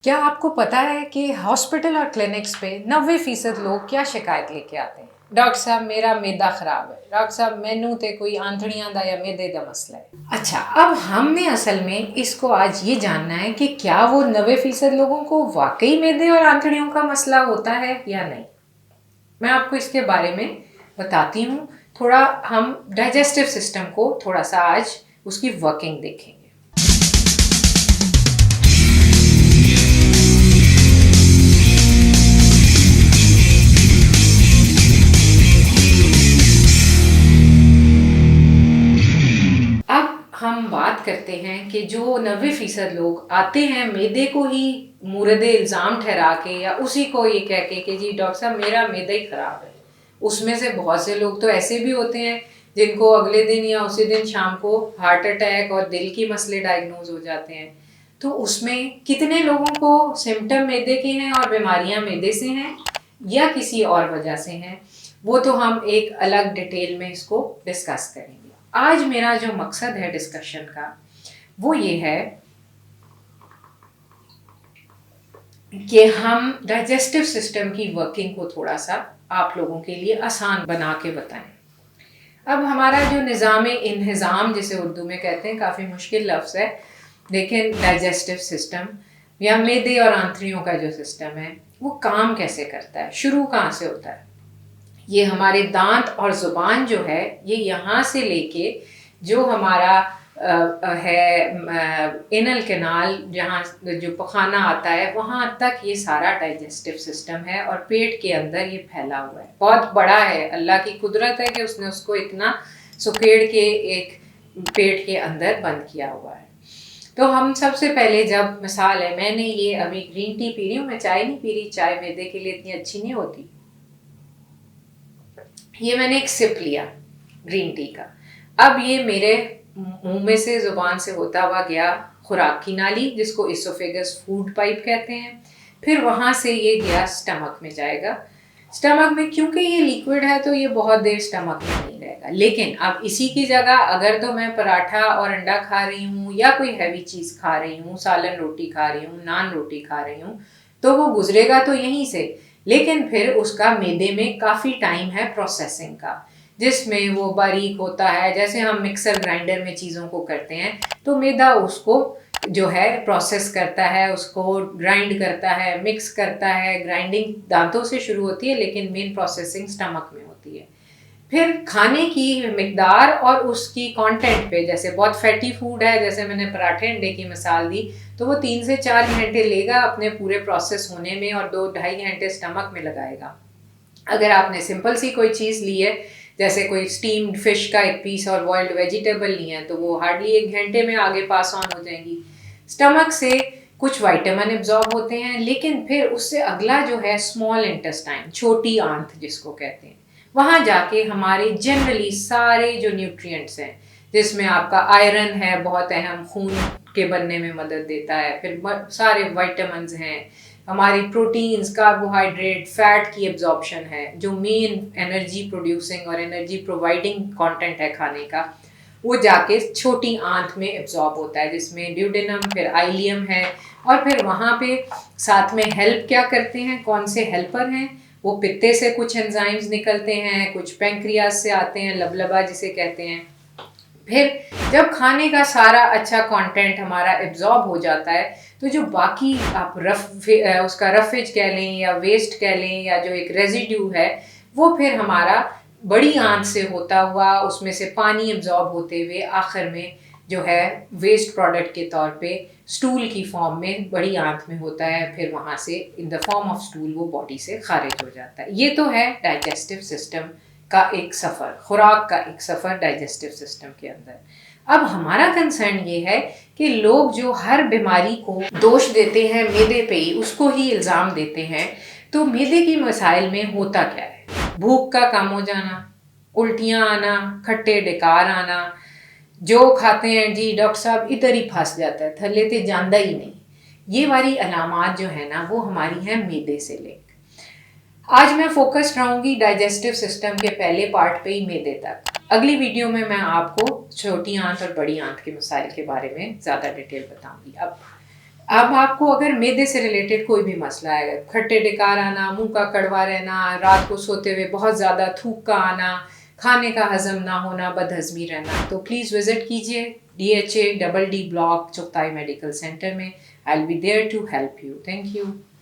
क्या आपको पता है कि हॉस्पिटल और क्लिनिक्स पे 90% लोग क्या शिकायत लेके आते हैं? डॉक्टर साहब मेरा मैदा खराब है, डॉक्टर साहब मैनू ते कोई आंतड़ियां दा या मैदे दा मसला है। अच्छा, अब हमने असल में इसको आज ये जानना है कि क्या वो 90% लोगों को वाकई मैदे और आंतड़ियों का मसला होता है या नहीं। मैं आपको इसके बारे में बताती हूँ। थोड़ा हम डाइजेस्टिव सिस्टम को थोड़ा सा आज उसकी वर्किंग देखेंगे। अब हम बात करते हैं कि जो 90% लोग आते हैं मैदे को ही मुर्दे इल्ज़ाम ठहरा के या उसी को ये कह के कि जी डॉक्टर साहब मेरा मैदा ही ख़राब है। उसमें से बहुत से लोग तो ऐसे भी होते हैं जिनको अगले दिन या उसी दिन शाम को हार्ट अटैक और दिल की मसले डायग्नोज हो जाते हैं। तो उसमें कितने लोगों को सिम्टम मैदे के हैं और बीमारियां मैदे से हैं या किसी और वजह से हैं, वो तो हम एक अलग डिटेल में इसको डिस्कस करेंगे। आज मेरा जो मकसद है डिस्कशन का वो ये है कि हम डाइजेस्टिव सिस्टम की वर्किंग को थोड़ा सा आप लोगों के लिए आसान बना के बताएं। अब हमारा जो निज़ाम इंहिज़ाम जिसे उर्दू में कहते हैं, काफ़ी मुश्किल लफ्ज़ है, लेकिन डाइजेस्टिव सिस्टम या मैदे और आंतड़ियों का जो सिस्टम है वो काम कैसे करता है, शुरू कहाँ से होता है। ये हमारे दांत और ज़ुबान जो है ये यहाँ से लेके जो हमारा एनल कैनाल जहाँ जो पखाना आता है वहाँ तक ये सारा डाइजेस्टिव सिस्टम है और पेट के अंदर ये फैला हुआ है। बहुत बड़ा है, अल्लाह की कुदरत है कि उसने उसको इतना सुकेड़ के एक पेट के अंदर बंद किया हुआ है। तो हम सबसे पहले, जब मिसाल है, मैंने ये अभी ग्रीन टी पी रही हूँ, मैं चाय नहीं पी रही, चाय मैदे के लिए इतनी अच्छी नहीं होती। ये मैंने एक सिप लिया ग्रीन टी का, अब ये मेरे मुंह में से ज़ुबान से होता हुआ गया खुराक की नाली जिसको इसोफेगस फूड पाइप कहते हैं, फिर वहाँ से ये गया स्टमक में जाएगा। स्टमक में क्योंकि ये लिक्विड है तो ये बहुत देर स्टमक में नहीं रहेगा, लेकिन अब इसी की जगह अगर तो मैं पराठा और अंडा खा रही हूँ या कोई हैवी चीज़ खा रही हूँ, सालन रोटी खा रही हूँ, नान रोटी खा रही हूँ, तो वो गुजरेगा तो यहीं से, लेकिन फिर उसका मैदे में काफ़ी टाइम है प्रोसेसिंग का, जिसमें वो बारीक होता है। जैसे हम मिक्सर ग्राइंडर में चीज़ों को करते हैं तो मैदा उसको जो है प्रोसेस करता है, उसको ग्राइंड करता है, मिक्स करता है। ग्राइंडिंग दांतों से शुरू होती है लेकिन मेन प्रोसेसिंग स्टमक में होती है। फिर खाने की मिकदार और उसकी कंटेंट पे, जैसे बहुत फैटी फूड है, जैसे मैंने पराठे अंडे की मिसाल दी, तो वो 3 से 4 घंटे लेगा अपने पूरे प्रोसेस होने में और 2-2.5 घंटे स्टमक में लगाएगा। अगर आपने सिंपल सी कोई चीज़ ली है, जैसे कोई स्टीम्ड फिश का एक पीस और बॉइल्ड वेजिटेबल ली है, तो वो हार्डली 1 घंटे में आगे पास ऑन हो जाएंगी। स्टमक से कुछ विटामिन एब्जॉर्ब होते हैं, लेकिन फिर उससे अगला जो है स्मॉल इंटेस्टाइन, छोटी आंत जिसको कहते हैं, वहाँ जाके हमारे जनरली सारे जो न्यूट्रिएंट्स हैं, जिसमें आपका आयरन है बहुत अहम, खून के बनने में मदद देता है, फिर सारे विटामिन्स हैं, हमारी प्रोटीन्स, कार्बोहाइड्रेट, फैट की एब्जॉर्प्शन है, जो मेन एनर्जी प्रोड्यूसिंग और एनर्जी प्रोवाइडिंग कंटेंट है खाने का, वो जाके छोटी आंत में एब्जॉर्ब होता है, जिसमें ड्यूडेनम, फिर आइलियम है, और फिर वहाँ पे साथ में हेल्प क्या करते हैं, कौन से हेल्पर हैं, वो पित्ते से कुछ एंजाइम्स निकलते हैं, कुछ पैंक्रियास से आते हैं, लबलबा जिसे कहते हैं। फिर जब खाने का सारा अच्छा कंटेंट हमारा एब्जॉर्ब हो जाता है, तो जो बाकी आप उसका रफेज कह लें या वेस्ट कह लें या जो एक रेजिड्यू है, वो फिर हमारा बड़ी आंत से होता हुआ, उसमें से पानी एब्जॉर्ब होते हुए आखिर में जो है वेस्ट प्रोडक्ट के तौर पे स्टूल की फॉर्म में बड़ी आंत में होता है, फिर वहाँ से in the form of stool वो बॉडी से खारिज हो जाता है। ये तो है डाइजेस्टिव सिस्टम का एक सफ़र, खुराक का एक सफ़र डाइजेस्टिव सिस्टम के अंदर। अब हमारा कंसर्न ये है कि लोग जो हर बीमारी को दोष देते हैं मैदे पे ही, उसको ही इल्ज़ाम देते हैं। तो मैदे की मसाइल में होता क्या है? भूख का कम हो जाना, उल्टियाँ आना, खट्टे डकार आना, जो खाते हैं जी डॉक्टर साहब इधर ही फंस जाता है, थल्ले ते जांदा ही नहीं, ये वाली अलामात जो है ना वो हमारी हैं मैदे से लेकर। आज मैं फोकस्ड रहूँगी डाइजेस्टिव सिस्टम के पहले पार्ट पे ही, मैदे तक। अगली वीडियो में मैं आपको छोटी आंत और बड़ी आंत के मसाइल के बारे में ज़्यादा डिटेल बताऊँगी। अब अब आपको अगर मैदे से रिलेटेड कोई भी मसला है, खट्टे डकार आना, मुंह का कड़वा रहना, रात को सोते हुए बहुत ज़्यादा थूक का आना, खाने का हजम ना होना, बदहजमी रहना, तो प्लीज़ विज़िट कीजिए DHA double D block Chughtai medical centre में। I will be there to help you. Thank you.